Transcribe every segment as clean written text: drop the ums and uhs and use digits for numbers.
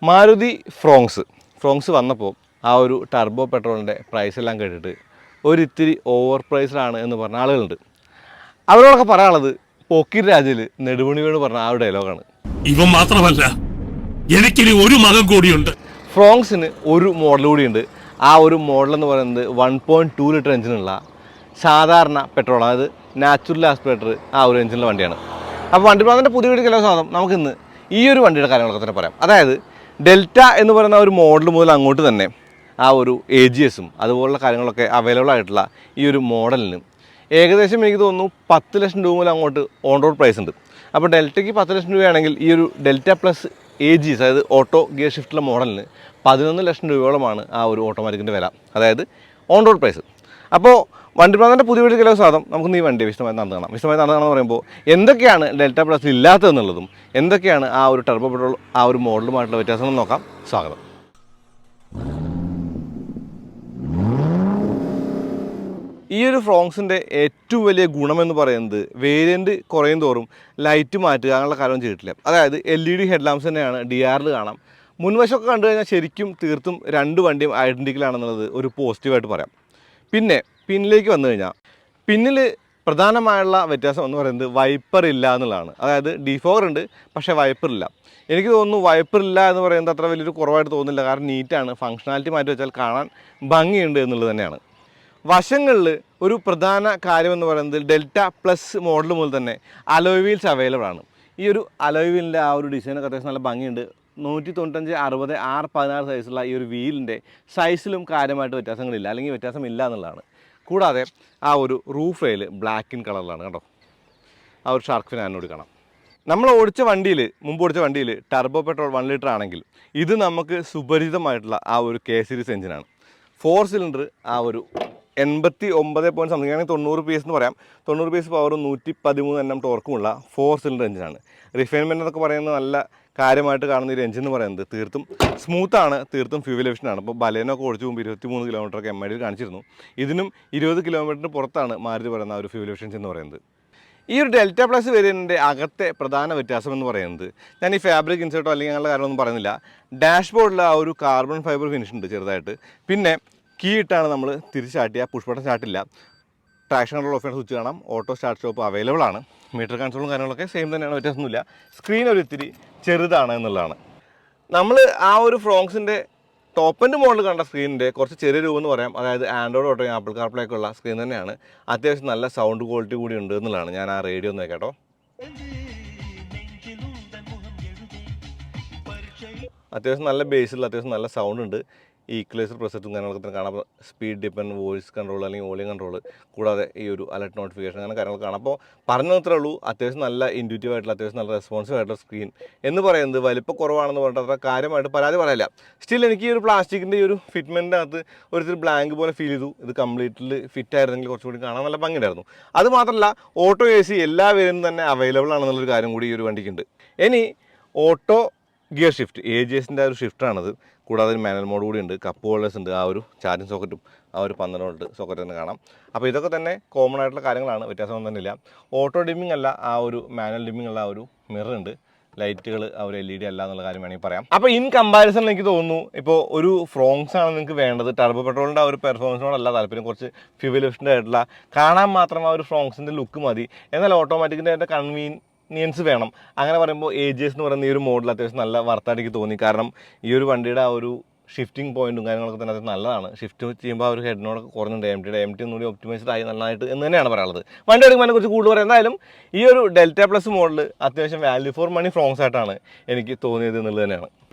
Maruti Fronx വന്നപ്പോൾ ആ ഒരു ടർബോ പെട്രോളിൻ്റെ പ്രൈസ് എല്ലാം കേട്ടിട്ട് ഒരിത്തിരി ഓവർ പ്രൈസ്ഡാണ് എന്ന് പറഞ്ഞ ആളുകളുണ്ട്. അവരോടൊക്കെ പറയാനുള്ളത് പോക്കിർ രാജിൽ നെടുമണി വേണു പറഞ്ഞ ആ ഒരു ഡയലോഗാണ്. ഇവൻ മാത്രമല്ല, എനിക്കിനി ഒരു മകൻ കൂടിയുണ്ട്. ഫ്രോങ്സിന് ഒരു മോഡൽ കൂടിയുണ്ട്. ആ ഒരു മോഡൽ എന്ന് പറയുന്നത് 1.2 ലിറ്റർ എഞ്ചിനുള്ള സാധാരണ പെട്രോൾ, അതായത് നാച്ചുറൽ ആസ്പിറേറ്റർ ആ ഒരു എഞ്ചിനുള്ള വണ്ടിയാണ്. അപ്പോൾ വണ്ടിപ്രാന്തൻ്റെ പുതിയ വീഡിയോ കിലോ സാധനം നമുക്കിന്ന് ഈ ഒരു വണ്ടിയുടെ കാര്യങ്ങളൊക്കെ തന്നെ പറയാം. അതായത് ഡെൽറ്റ എന്ന് പറയുന്ന ഒരു മോഡൽ മുതൽ അങ്ങോട്ട് തന്നെ ആ ഒരു AGSും അതുപോലുള്ള കാര്യങ്ങളൊക്കെ അവൈലബിൾ ആയിട്ടുള്ള ഈ ഒരു മോഡലിന് ഏകദേശം എനിക്ക് തോന്നുന്നു 10 ലക്ഷം രൂപ മുതൽ അങ്ങോട്ട് ഓൺ റോഡ് പ്രൈസ് ഉണ്ട്. അപ്പോൾ ഡെൽറ്റയ്ക്ക് 10 ലക്ഷം രൂപയാണെങ്കിൽ ഈ ഒരു ഡെൽറ്റ പ്ലസ് AGS, അതായത് ഓട്ടോ ഗിയർ ഷിഫ്റ്റുള്ള മോഡലിന് 11 ലക്ഷം രൂപയോളമാണ് ആ ഒരു ഓട്ടോമാറ്റിക്കിൻ്റെ വില, അതായത് ഓൺ റോഡ് പ്രൈസ്. അപ്പോൾ വണ്ടിപ്രാന്തൻ്റെ പുതിയ വീഡിയോ കിലോ സാധനം നമുക്ക് ഈ വണ്ടി വിശദമായി നടന്നു കാണാം. വിശദമായി നടന്നു കാണാമെന്ന് പറയുമ്പോൾ എന്തൊക്കെയാണ് ഡെൽറ്റ പ്ലസ് ഇല്ലാത്തതെന്നുള്ളതും എന്തൊക്കെയാണ് ആ ഒരു ടർബോ പെട്രോൾ ആ ഒരു മോഡലുമായിട്ടുള്ള വ്യത്യാസം നോക്കാം. സ്വാഗതം. ഈ ഒരു ഫ്രോങ്സിൻ്റെ ഏറ്റവും വലിയ ഗുണമെന്ന് പറയുന്നത് വേരിയൻറ്റ് കുറയും തോറും ലൈറ്റ് മാറ്റുക അങ്ങനെയുള്ള കാര്യം ചെയ്തിട്ടില്ല. അതായത് LED ഹെഡ് ലാംപ്സ് തന്നെയാണ് DRൽ കാണാം. മുൻവശമൊക്കെ കണ്ടു കഴിഞ്ഞാൽ ശരിക്കും തീർത്തും രണ്ട് വണ്ടിയും ഐഡൻറ്റിക്കലാണെന്നുള്ളത് ഒരു പോസിറ്റീവായിട്ട് പറയാം. പിന്നെ പിന്നിലേക്ക് വന്നു കഴിഞ്ഞാൽ പിന്നിൽ പ്രധാനമായുള്ള വ്യത്യാസം എന്ന് പറയുന്നത് വൈപ്പർ ഇല്ല എന്നുള്ളതാണ്. അതായത് ഡിഫോഗർ ഉണ്ട്, പക്ഷേ വൈപ്പർ ഇല്ല. എനിക്ക് തോന്നുന്നു വൈപ്പർ ഇല്ല എന്ന് പറയുന്നത് അത്ര വലിയൊരു കുറവായിട്ട് തോന്നുന്നില്ല. കാരണം നീറ്റാണ്, ഫങ്ഷണാലിറ്റി മാറ്റി വെച്ചാൽ കാണാൻ ഭംഗിയുണ്ട് എന്നുള്ളത് തന്നെയാണ്. വശങ്ങളിൽ ഒരു പ്രധാന കാര്യമെന്ന് പറയുന്നത് ഡെൽറ്റ പ്ലസ് മോഡൽ മുതൽ തന്നെ അലോയ് വീൽസ് അവൈലബിൾ ആണ്. ഈ ഒരു അലോയ് വീലിൻ്റെ ആ ഒരു ഡിസൈനൊക്കെ അത്യാവശ്യം നല്ല ഭംഗിയുണ്ട്. 195 60 R16 സൈസുള്ള ഈ ഒരു വീലിൻ്റെ സൈസിലും കാര്യമായിട്ട് വ്യത്യാസങ്ങളില്ല, അല്ലെങ്കിൽ വ്യത്യാസമില്ല എന്നുള്ളതാണ്. കൂടാതെ ആ ഒരു റൂഫ് റെയിൽ ബ്ലാക്ക് ഇൻ കളറിലാണ് കേട്ടോ. ആ ഒരു ഷാർക്ക് ഫിൻ ആനോട് കാണാം. നമ്മൾ മുമ്പ് ഓടിച്ച വണ്ടിയിൽ ടർബോ പെട്രോൾ 1 ലിറ്റർ ആണെങ്കിൽ ഇത് നമുക്ക് സുപരിചിതമായിട്ടുള്ള ആ ഒരു K സീരീസ് എഞ്ചിനാണ്. 4 സിലിണ്ടർ ആ ഒരു 89 പോയിന്റ് സംതിങ്, ആണെങ്കിൽ 90 PS എന്ന് പറയാം. 90 PS പവറും 113 Nm ടോർക്കുമുള്ള 4 സിലിണ്ടർ എഞ്ചിനാണ്. റിഫൈൻമെൻ്റ് എന്നൊക്കെ പറയുന്നത് നല്ല കാര്യമായിട്ട് കാണുന്ന ഒരു എഞ്ചിൻ എന്ന് പറയുന്നത് തീർത്തും സ്മൂത്താണ്, തീർത്തും ഫ്യൂവൽ എഫിഷ്യൻ്റാണ്. ഇപ്പോൾ ബലേനോ ഒക്കെ ഓടിച്ച് പോകുമ്പോൾ 23 കിലോമീറ്ററൊക്കെ MID കാണിച്ചിരുന്നു. ഇതിനും 20 കിലോമീറ്ററിന് പുറത്താണ് മാരുതി പറയുന്ന ഒരു ഫ്യൂവൽ എഫിഷ്യൻസി എന്ന് പറയുന്നത്. ഈ ഒരു ഡെൽറ്റ പ്ലസ് വേരിയൻറ്റിൻ്റെ അകത്തെ പ്രധാന വ്യത്യാസം എന്ന് പറയുന്നത്, ഞാൻ ഈ ഫാബ്രിക് ഇൻസേർട്ടോ അല്ലെങ്കിൽ അങ്ങനെയുള്ള കാര്യമൊന്നും പറയുന്നില്ല, ഡാഷ്ബോർഡിൽ ആ ഒരു കാർബൺ ഫൈബർ ഫിനിഷ് ഉണ്ട് ചെറുതായിട്ട്. പിന്നെ കീ ഇട്ടാണ് നമ്മൾ തിരിച്ചാട്ടിയ, പുഷ് ബട്ടൺ സ്റ്റാർട്ടില്ല. ട്രാക്ഷൻ കൺട്രോൾ ഓഫ് സ്വിച്ച് കാണാം. ഓട്ടോ സ്റ്റാർട്ട് സ്റ്റോപ്പ് അവൈലബിൾ ആണ്. മീറ്റർ കൺട്രോളും കാര്യങ്ങളൊക്കെ സെയിം തന്നെയാണ്, വ്യത്യാസമൊന്നുമില്ല. സ്ക്രീൻ ഒരു ഇത്തിരി ചെറുതാണ് എന്നുള്ളതാണ്. നമ്മൾ ആ ഒരു ഫ്രോങ്സിൻ്റെ ടോപ്പ് എൻഡ് മോഡൽ കണ്ട സ്ക്രീനിൻ്റെ കുറച്ച് ചെറിയ രൂപം എന്ന് പറയാം. അതായത് ആൻഡ്രോയിഡ് ഓട്ടോ ആപ്പിൾ കാർപ്ലേക്ക് ഉള്ള സ്ക്രീൻ തന്നെയാണ്. അത്യാവശ്യം നല്ല സൗണ്ട് ക്വാളിറ്റി കൂടി ഉണ്ട് എന്നുള്ളതാണ്. ഞാൻ ആ റേഡിയോ ഒന്ന് കേട്ടോ. അത്യാവശ്യം നല്ല ബേസിൽ അത്യാവശ്യം നല്ല സൗണ്ട് ഉണ്ട്. ഈക്വലൈസർ പ്രൊസറ്റും കാര്യങ്ങളൊക്കെ തന്നെ കാണാം. സ്പീഡ് ഡിപ്പെൻഡ്, വോയിസ് കൺട്രോൾ അല്ലെങ്കിൽ വോളിയം കൺട്രോൾ, കൂടാതെ ഈ ഒരു അലർട്ട് നോട്ടിഫിക്കേഷൻ അങ്ങനെ കാര്യങ്ങളൊക്കെ കാണാം. അപ്പോൾ പറഞ്ഞു മാത്രമേ ഉള്ളൂ, അത്യാവശ്യം നല്ല ഇൻറ്റ്യൂറ്റീവ് ആയിട്ടുള്ള അത്യാവശ്യം നല്ല റെസ്പോൺസീവ് ആയിട്ടുള്ള സ്ക്രീൻ എന്ന് പറയുന്നത് വലിപ്പം കുറവാണെന്ന് പറഞ്ഞിട്ട് അത്ര കാര്യമായിട്ട് പരാതി പറയില്ല. സ്റ്റിൽ എനിക്ക് ഈ ഒരു പ്ലാസ്റ്റിക്കിൻ്റെ ഈ ഒരു ഫിറ്റ്മെൻറ്റിൻ്റെ അകത്ത് ഒരു ബ്ലാങ്ക് പോലെ ഫീൽ ചെയ്തു. ഇത് കംപ്ലീറ്റ്ലി ഫിറ്റ് ആയിരുന്നെങ്കിൽ കുറച്ചുകൂടി കാണാൻ നല്ല ഭംഗിയുണ്ടായിരുന്നു. അത് മാത്രമല്ല ഓട്ടോ AC എല്ലാ വേരിയൻറ്റും തന്നെ അവൈലബിൾ ആണെന്നുള്ളൊരു കാര്യം കൂടി ഈ ഒരു വണ്ടിക്കുണ്ട്. ഇനി ഓട്ടോ ഗിയർ ഷിഫ്റ്റ് AGSൻ്റെ ആ ഒരു ഷിഫ്റ്റാണത്. കൂടാതെ ഒരു മാനുവൽ മോഡ് കൂടി ഉണ്ട്. കപ്പ് ഹോൾഡേഴ്സ് ഉണ്ട്. ആ ഒരു ചാർജിങ് സോക്കറ്റും ആ ഒരു 12 വോൾട്ട് സോക്കറ്റ് തന്നെ കാണാം. അപ്പോൾ ഇതൊക്കെ തന്നെ കോമൺ ആയിട്ടുള്ള കാര്യങ്ങളാണ്, വ്യത്യാസമൊന്നും തന്നെ ഇല്ല. ഓട്ടോ ഡിമ്മിങ് അല്ല, ആ ഒരു മാനുവൽ ഡിമ്മിങ് ഉള്ള ആ ഒരു മിറർ ഉണ്ട്. ലൈറ്റുകൾ ആ ഒരു LED അല്ല എന്നുള്ള കാര്യം വേണമെങ്കിൽ പറയാം. അപ്പോൾ ഇൻ കമ്പാരിസൺ എനിക്ക് തോന്നുന്നു, ഇപ്പോൾ ഒരു ഫ്രോങ്സ് ആണ് നിങ്ങൾക്ക് വേണ്ടത്, ടർബോ പെട്രോളിൻ്റെ ആ ഒരു പെർഫോമൻസിനോടല്ല താല്പര്യം, കുറച്ച് ഫ്യൂവൽ എഫിഷ്യൻ്റ് ആയിട്ടുള്ള കാണാൻ മാത്രം ആ ഒരു ഫ്രോങ്സിൻ്റെ ലുക്ക് മതി, എന്നാൽ ഓട്ടോമാറ്റിക്കിൻ്റെ ആയിട്ട് കൺവീനിയൻസ് വേണം. അങ്ങനെ പറയുമ്പോൾ AGS എന്ന് പറയുന്ന ഈ ഒരു മോഡൽ അത്യാവശ്യം നല്ല വർത്തായിട്ട് തോന്നി. കാരണം ഈ ഒരു വണ്ടിയുടെ ആ ഒരു ഷിഫ്റ്റിംഗ് പോയിന്റും കാര്യങ്ങളൊക്കെ തന്നെ അത് നല്ലതാണ്. ഷിഫ്റ്റ് ചെയ്യുമ്പോൾ ആ ഒരു ഹെഡിനോടൊക്കെ കുറഞ്ഞുണ്ട്. MT ഒന്നുകൂടി ഒപ്റ്റിമൈസ്ഡ് ആയി നല്ലതായിട്ട് എന്ന് തന്നെയാണ് പറയുന്നത്. വണ്ടി എടുക്കുമ്പോൾ കുറിച്ച് കൂടുതൽ പറയാം. എന്തായാലും ഈ ഒരു ഡെൽറ്റ പ്ലസ് മോഡൽ അത്യാവശ്യം വാല്യൂ ഫോർ മണി ഫ്രോങ്സ് ആയിട്ടാണ് എനിക്ക് തോന്നിയത് എന്നുള്ളത് തന്നെയാണ്.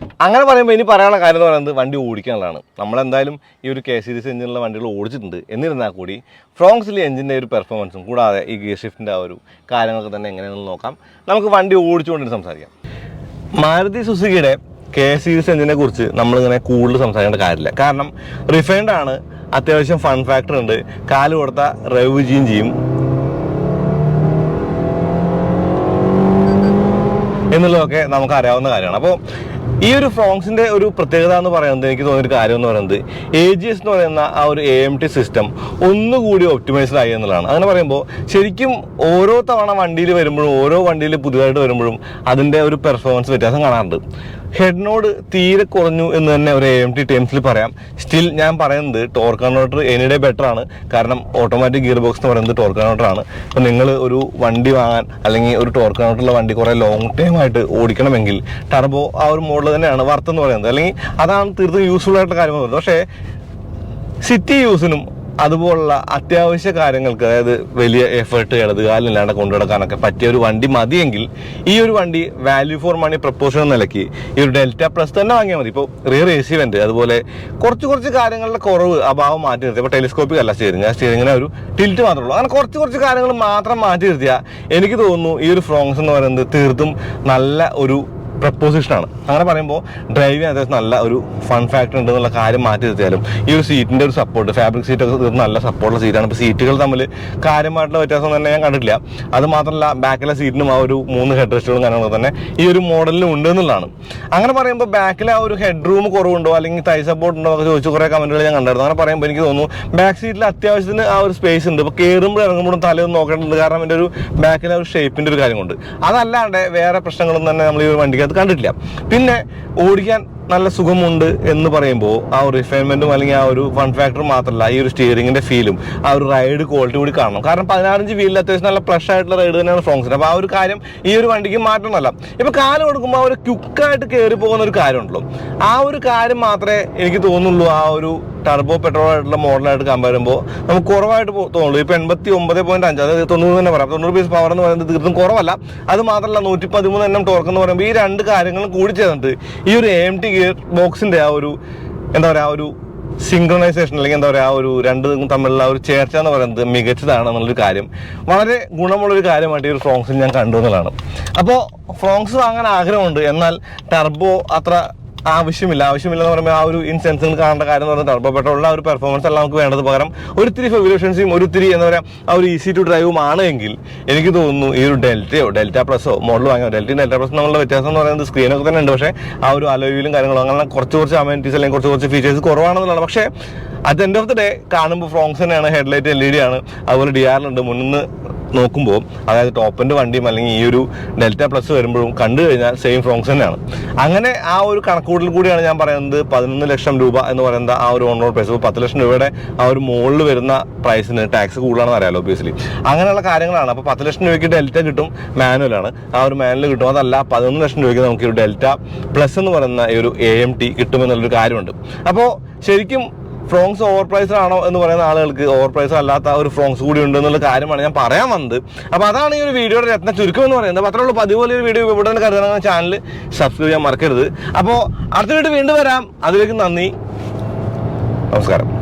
അങ്ങനെ പറയുമ്പോൾ ഇനി പറയാനുള്ള കാര്യം എന്ന് പറയുന്നത് വണ്ടി ഓടിക്കാനുള്ളതാണ്. നമ്മളെന്തായാലും ഈ ഒരു K സീരീസ് എഞ്ചിനുള്ള വണ്ടികൾ ഓടിച്ചിട്ടുണ്ട്. എന്നിരുന്നാൽ കൂടി ഫ്രോങ്സിലെ എഞ്ചിൻ്റെ ഒരു പെർഫോമൻസും കൂടാതെ ഈ ഗിയർ ഷിഫ്റ്റിൻ്റെ ആ ഒരു കാര്യങ്ങളൊക്കെ തന്നെ എങ്ങനെയാണെന്ന് നോക്കാം. നമുക്ക് വണ്ടി ഓടിച്ചുകൊണ്ടിട്ട് സംസാരിക്കാം. മാരുതി സുസുക്കിയുടെ K സീരീസ് എഞ്ചിനെ കുറിച്ച് നമ്മളിങ്ങനെ കൂടുതൽ സംസാരിക്കേണ്ട കാര്യമില്ല. കാരണം റിഫൈൻഡ് ആണ്, അത്യാവശ്യം ഫൺ ഫാക്ടർ ഉണ്ട്, കാല് കൊടുത്ത റെവ് ചെയ്യും എന്നുള്ളതൊക്കെ നമുക്ക് അറിയാവുന്ന കാര്യമാണ്. അപ്പോൾ ഈ ഒരു ഫ്രോങ്സിൻ്റെ ഒരു പ്രത്യേകത എന്ന് പറയുന്നത്, എനിക്ക് തോന്നിയൊരു കാര്യം എന്ന് പറയുന്നത് AGS എന്ന് പറയുന്ന ആ ഒരു AMT സിസ്റ്റം ഒന്നുകൂടി ഒപ്റ്റിമൈസ്ഡ് ആയി എന്നുള്ളതാണ്. അങ്ങനെ പറയുമ്പോൾ ശരിക്കും ഓരോ തവണ വണ്ടിയിൽ വരുമ്പോഴും ഓരോ വണ്ടിയിൽ പുതിയതായിട്ട് വരുമ്പോഴും അതിൻ്റെ ഒരു പെർഫോമൻസ് വ്യത്യാസം കാണാറുണ്ട്. ഹെഡ് നോഡ് തീരെ കുറഞ്ഞു എന്ന് തന്നെ ഒരു AMT ടേംസിൽ പറയാം. സ്റ്റിൽ ഞാൻ പറയുന്നത് ടോർക്ക് കൺവേർട്ടർ എനിഡേ ബെറ്റർ ആണ്. കാരണം ഓട്ടോമാറ്റിക് ഗിയർ ബോക്സ് എന്ന് പറയുന്നത് ടോർക്ക് കൺവേർട്ടർ ആണ്. അപ്പോൾ നിങ്ങൾ ഒരു വണ്ടി വാങ്ങാൻ അല്ലെങ്കിൽ ഒരു ടോർക്ക് കൺവേർട്ടറുള്ള വണ്ടി കുറേ ലോങ് ടൈം ആയിട്ട് ഓടിക്കണമെങ്കിൽ ടർബോ ആ ഒരു മോഡൽ തന്നെയാണ് വർത്ത് എന്ന് പറയുന്നത്. അല്ലെങ്കിൽ അതാണ് തീർത്തും യൂസ്ഫുൾ ആയിട്ടുള്ള കാര്യം പറയുന്നത്. പക്ഷേ സിറ്റി യൂസിനും അതുപോലുള്ള അത്യാവശ്യ കാര്യങ്ങൾക്ക്, അതായത് വലിയ എഫേർട്ട് ഇടതുകാലില്ലാണ്ട് കൊണ്ടുനടക്കാനൊക്കെ പറ്റിയ ഒരു വണ്ടി മതിയെങ്കിൽ ഈ ഒരു വണ്ടി വാല്യൂ ഫോർ മണി പ്രപ്പോഷൻ എന്ന നിലയ്ക്ക് ഈ ഒരു ഡെൽറ്റ പ്ലസ് തന്നെ വാങ്ങിയാൽ മതി. ഇപ്പോൾ റിയർ AC വെന്റ്, അതുപോലെ കുറച്ച് കാര്യങ്ങളുടെ കുറവ് അഭാവം മാറ്റി നിർത്തി. ഇപ്പോൾ ടെലിസ്കോപ്പിക് അല്ല സ്റ്റിയറിങ്ങിന് ഒരു ടിൽറ്റ് മാത്രമേ ഉള്ളൂ. അങ്ങനെ കുറച്ച് കാര്യങ്ങൾ മാത്രം മാറ്റി നിർത്തിയാൽ എനിക്ക് തോന്നുന്നു ഈ ഒരു ഫ്രോങ്സ് എന്ന് പറയുന്നത് തീർത്തും നല്ല ഒരു പ്രപ്പോസിഷനാണ്. അങ്ങനെ പറയുമ്പോൾ ഡ്രൈവ് ചെയ്യാൻ അത്യാവശ്യം നല്ല ഒരു ഫൺ ഫാക്ടർ ഉണ്ടെന്നുള്ള കാര്യം മാറ്റി നിർത്തിയാലും ഈ ഒരു സീറ്റിൻ്റെ ഒരു സപ്പോർട്ട്, ഫാബ്രിക് സീറ്റൊക്കെ തീർത്ത് നല്ല സപ്പോർട്ടുള്ള സീറ്റാണ്. ഇപ്പോൾ സീറ്റുകൾ തമ്മിൽ കാര്യമായിട്ടുള്ള വ്യത്യാസം തന്നെ ഞാൻ കണ്ടിട്ടില്ല. അത് മാത്രമല്ല ബാക്കിലെ സീറ്റിനും ആ ഒരു 3 ഹെഡ് റെസ്റ്റുകളും കാര്യങ്ങളൊക്കെ തന്നെ ഈ ഒരു മോഡലിലും ഉണ്ട് എന്നുള്ളതാണ്. അങ്ങനെ പറയുമ്പോൾ ബാക്കിൽ ആ ഒരു ഹെഡ് റൂം കുറവുണ്ടോ അല്ലെങ്കിൽ തൈ സപ്പോർട്ട് ഉണ്ടോ എന്നൊക്കെ ചോദിച്ചു കുറേ കമൻറ്റുകൾ ഞാൻ കണ്ടായിരുന്നു. അങ്ങനെ പറയുമ്പോൾ എനിക്ക് തോന്നുന്നു ബാക്ക് സീറ്റിൽ അത്യാവശ്യത്തിന് ആ ഒരു സ്പേസ് ഉണ്ട്. ഇപ്പോൾ കയറുമ്പോൾ ഇറങ്ങുമ്പോഴും തലയൊന്നും നോക്കേണ്ടതുണ്ട്. കാരണം എൻ്റെ ഒരു ബാക്കിലെ ഒരു ഷേപ്പിൻ്റെ ഒരു കാര്യം കൊണ്ട്. അതല്ലാണ്ട് വേറെ പ്രശ്നങ്ങളൊന്നും തന്നെ നമ്മൾ ഈ ഒരു വണ്ടിക്ക് അത് കണ്ടിട്ടില്ല. പിന്നെ ഓടിക്കാൻ നല്ല സുഖമുണ്ട് എന്ന് പറയുമ്പോൾ ആ ഒരു റിഫൈൻമെന്റും അല്ലെങ്കിൽ ആ ഒരു ഫൺ ഫാക്ടർ മാത്രമല്ല, ഈ ഒരു സ്റ്റിയറിംഗിന്റെ ഫീലും ആ ഒരു റൈഡ് ക്വാളിറ്റി കൂടി കാണണം. കാരണം 16 വീലിൽ അത്യാവശ്യം നല്ല ഫ്ലഷ് ആയിട്ടുള്ള റൈഡ് തന്നെയാണ് ഫ്രോങ്സിന്. അപ്പോൾ ആ ഒരു കാര്യം ഈ ഒരു വണ്ടിക്ക് മാറ്റണമല്ല. ഇപ്പൊ കാല് കൊടുക്കുമ്പോൾ ആ ഒരു ക്വിക്കായിട്ട് കയറി പോകുന്ന ഒരു കാര്യമുണ്ടല്ലോ, ആ ഒരു കാര്യം മാത്രമേ എനിക്ക് തോന്നുള്ളൂ ആ ഒരു ടർബോ പെട്രോൾ ആയിട്ടുള്ള മോഡലായിട്ട് കമ്പയർ ചെയ്യുമ്പോൾ നമുക്ക് കുറവായിട്ട് തോന്നുള്ളൂ. ഇപ്പോൾ 89.5, അതായത് 90 തന്നെ പറയാം. 90 പീസ് പവർ എന്ന് പറയുന്നത് തീർത്തും കുറവല്ല. അത് മാത്രമല്ല 113 NM ടോർക്ക് എന്ന് പറയുമ്പോൾ ഈ രണ്ട് കാര്യങ്ങളും കൂടി ചേർന്നിട്ട് ഈ ഒരു AMT ഗിയർ ബോക്സിന്റെ ആ ഒരു എന്താ പറയുക, ആ ഒരു സിങ്ക്രണൈസേഷൻ അല്ലെങ്കിൽ എന്താ പറയുക, ആ ഒരു രണ്ടും തമ്മിലുള്ള ഒരു ചേർച്ച എന്ന് പറയുന്നത് മികച്ചതാണെന്നുള്ളൊരു കാര്യം, വളരെ ഗുണമുള്ളൊരു കാര്യമായിട്ട് ഈ ഒരു ഫ്രോങ്സിൽ ഞാൻ കണ്ടു എന്നുള്ളതാണ്. അപ്പോൾ ഫ്രോങ്സ് വാങ്ങാൻ ആഗ്രഹമുണ്ട്, എന്നാൽ ടർബോ അത്ര ആവശ്യമില്ലെന്ന് പറയുമ്പോൾ ആ ഒരു ഇൻസെൻസിൽ കാണേണ്ട കാര്യം എന്ന് പറഞ്ഞാൽ ടർബോ പെട്രോളിൻ്റെ ആ ഒരു പെർഫോമൻസ് അല്ല നമുക്ക് വേണ്ടത്. പകരം ഒരിത്തിരി ഫെബുലേഷൻസും ഒരിത്തിരി എന്താ പറയുക ആ ഒരു ഈസി ടു ഡ്രൈവും ആണെങ്കിൽ എനിക്ക് തോന്നുന്നു ഈ ഒരു ഡെൽറ്റ പ്ലസോ മോഡൽ വാങ്ങിയോ, ഡെൽറ്റ പ്ലസ് നമ്മളുടെ വ്യത്യാസം എന്ന് പറയുന്നത് സ്ക്രീനൊക്കെ തന്നെ ഉണ്ട്. പക്ഷേ ആ ഒരു അലോയിലും കാര്യങ്ങളും അങ്ങനെ കുറച്ച് അമെനിറ്റീസ് അല്ലെങ്കിൽ കുറച്ച് ഫീച്ചേഴ്സ് കുറവാണെന്നുള്ളതാണ്. പക്ഷേ at end of the day കാണുമ്പോൾ ഫ്രോങ്സ് തന്നെയാണ്. ഹെഡ്ലൈറ്റ് LED ആണ്, അതുപോലെ DRL ഉണ്ട്. മുന്നിൽ നോക്കുമ്പോൾ അതായത് ടോപ്പിൻ്റെ വണ്ടിയും അല്ലെങ്കിൽ ഈ ഒരു ഡെൽറ്റ പ്ലസ് വരുമ്പോഴും കണ്ടു കഴിഞ്ഞാൽ സെയിം ഫ്രോങ്സ് തന്നെയാണ്. അങ്ങനെ ആ ഒരു കണക്കൂടൽ കൂടിയാണ് ഞാൻ പറയുന്നത് 11 ലക്ഷം രൂപ എന്ന് പറയുന്ന ആ ഒരു ഓൺ റോഡ് പ്രൈസ്. ഇപ്പോൾ 10 ലക്ഷം രൂപയുടെ ആ ഒരു മുകളിൽ വരുന്ന പ്രൈസിന് ടാക്സ് കൂടുതലാണെന്ന് അറിയാലോ ഒബ്വിയസ്ലി. അങ്ങനെയുള്ള കാര്യങ്ങളാണ്. അപ്പോൾ 10 ലക്ഷം രൂപയ്ക്ക് ഡെൽറ്റ കിട്ടും, മാനുവലാണ്. ആ ഒരു മാനുവൽ കിട്ടും. അതല്ല 11 ലക്ഷം രൂപയ്ക്ക് നമുക്ക് ഒരു ഡെൽറ്റ പ്ലസ് എന്ന് പറയുന്ന ഈ ഒരു AMT കിട്ടുമെന്നുള്ളൊരു കാര്യമുണ്ട്. അപ്പോൾ ശരിക്കും ഫ്രോങ്സ് ഓവർ പ്രൈസ് ആണോ എന്ന് പറയുന്ന ആളുകൾക്ക് ഓവർ പ്രൈസ് അല്ലാത്ത ഒരു ഫ്രോങ്സ് കൂടി ഉണ്ട് എന്നുള്ള കാര്യമാണ് ഞാൻ പറയാൻ വന്നത്. അപ്പോൾ അതാണ് ഈ ഒരു വീഡിയോയുടെ രത്ന ചുരുക്കം എന്ന് പറയുന്നത്. അപ്പോൾ അത്രയുള്ള പതിപോലെ ഒരു വീഡിയോ ഇവിടെ തന്നെ കരുതണം. ചാനൽ സബ്സ്ക്രൈബ് ചെയ്യാൻ മറക്കരുത്. അപ്പോൾ അടുത്ത വീഡിയോ വീണ്ടും വരാം. അതിലേക്ക് നന്ദി, നമസ്കാരം.